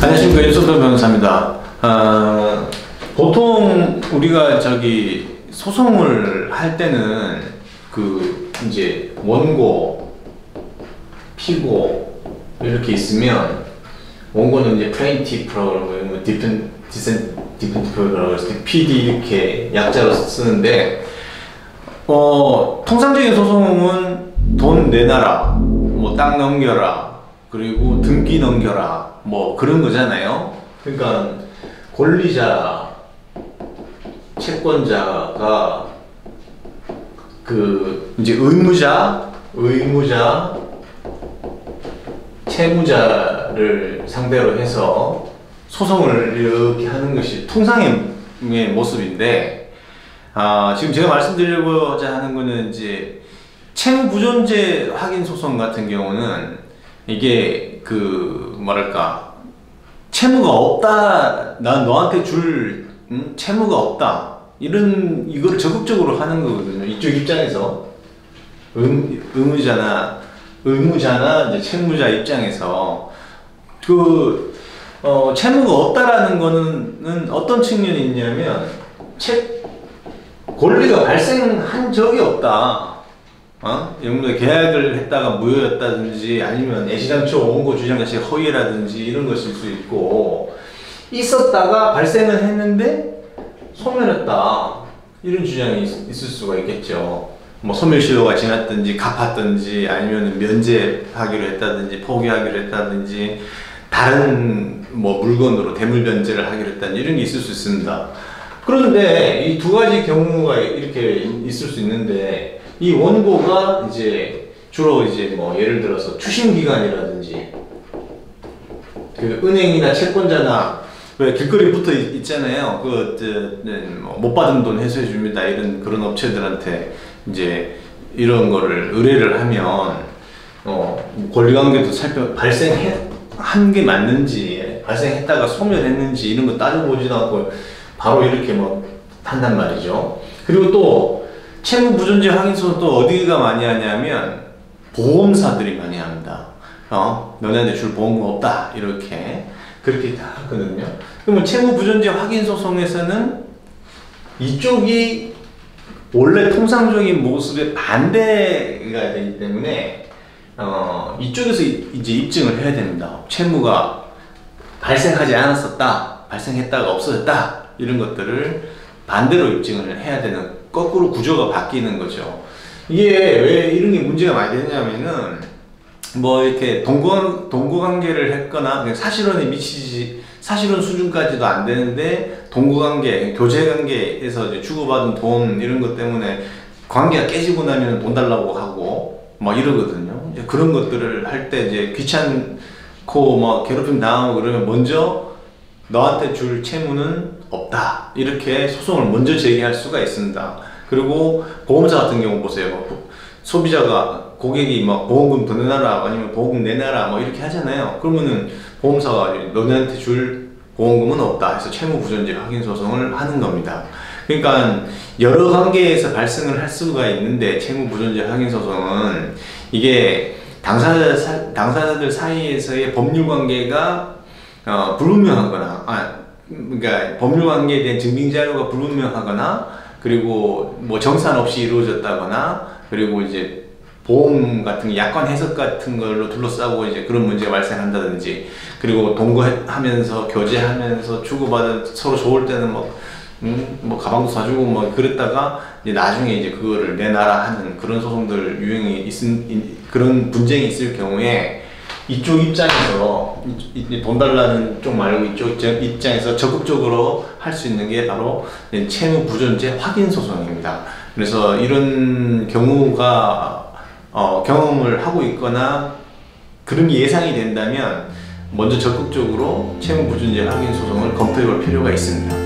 안녕하십니까, 윤석열 변호사입니다. 보통 우리가 소송을 할 때는 이제 원고, 피고 이렇게 있으면, 원고는 이제 plaintiff라고 그러고 defendant라고 해서 PD 이렇게 약자로 쓰는데, 통상적인 소송은 돈 내놔라, 뭐 땅 넘겨라, 그리고 등기 넘겨라, 뭐 그런 거잖아요. 그러니까 권리자, 채권자가 이제 의무자, 채무자를 상대로 해서 소송을 이렇게 하는 것이 통상의 모습인데, 지금 제가 말씀드리고자 하는 거는 이제 채무 부존재 확인 소송 같은 경우는 이게 채무가 없다, 난 너한테 줄 채무가 없다, 이거를 적극적으로 하는 거거든요. 이쪽 입장에서 의무자나 이제 채무자 입장에서 채무가 없다라는 거는 어떤 측면이 있냐면, 권리가 발생한 적이 없다. 영문에 계약을 했다가 무효였다든지, 아니면 애시당초 원고 주장 자체가 허위라든지 이런 것일 수 있고, 있었다가 발생을 했는데 소멸했다, 이런 주장이 있을 수가 있겠죠. 뭐 소멸시효가 지났든지 갚았든지, 아니면 면제하기로 했다든지 포기하기로 했다든지, 다른 뭐 물건으로 대물 변제를 하기로 했다든지 이런 게 있을 수 있습니다. 그런데 이 두 가지 경우가 이렇게 있을 수 있는데, 이 원고가 이제 주로 이제 뭐 예를 들어서 추심 기간이라든지, 은행이나 채권자나 왜 길거리에 붙어 있잖아요. 못 받은 돈 회수해 줍니다, 이런 그런 업체들한테 이제 이런 거를 의뢰를 하면, 권리관계도 발생한 게 맞는지, 발생했다가 소멸했는지 이런 거 따져보지도 않고 바로 이렇게 뭐 한단 말이죠. 그리고 또 채무 부존재 확인서는 또 어디가 많이 하냐면 보험사들이 많이 합니다. 너네한테 줄 보험금 없다, 그렇게 다 하거든요. 그러면 채무 부존재 확인 소송에서는 이쪽이 원래 통상적인 모습의 반대가 되기 때문에 이쪽에서 이제 입증을 해야 됩니다. 채무가 발생하지 않았었다, 발생했다가 없어졌다, 이런 것들을 반대로 입증을 해야 되는, 거꾸로 구조가 바뀌는 거죠. 이게 왜 이런 게 문제가 많이 되냐면은, 뭐 이렇게 동거관계를 했거나 사실혼에 사실혼 수준까지도 안 되는데 동거관계, 교제관계에서 이제 주고받은 돈 이런 것 때문에 관계가 깨지고 나면 돈 달라고 하고 막 이러거든요. 이제 그런 것들을 할 때 이제 귀찮고 막 괴롭힘 당하고 그러면 먼저 너한테 줄 채무는 없다, 이렇게 소송을 먼저 제기할 수가 있습니다. 그리고 보험사 같은 경우 보세요. 고객이 막 보험금 더 내놔라, 아니면 보험금 내놔라, 뭐 이렇게 하잖아요. 그러면은 보험사가 너네한테 줄 보험금은 없다 해서 채무 부존재 확인 소송을 하는 겁니다. 그러니까 여러 관계에서 발생을 할 수가 있는데, 채무 부존재 확인 소송은 이게 당사자들 사이에서의 법률 관계가 불분명하거나, 그러니까 법률 관계에 대한 증빙 자료가 불분명하거나, 그리고 뭐 정산 없이 이루어졌다거나, 그리고 이제 보험 같은 약관 해석 같은 걸로 둘러싸고 이제 그런 문제가 발생한다든지, 그리고 동거하면서 교제하면서 주고받은, 서로 좋을 때는 뭐 가방도 사주고 뭐 그랬다가 이제 나중에 이제 그거를 내놔라 하는 그런 소송들 그런 분쟁이 있을 경우에, 이쪽 입장에서 돈 달라는 쪽 말고 이쪽 입장에서 적극적으로 할 수 있는 게 바로 채무 부존재 확인 소송입니다. 그래서 이런 경우가 경험을 하고 있거나 그런 게 예상이 된다면 먼저 적극적으로 채무 부존재 확인 소송을 검토해 볼 필요가 있습니다.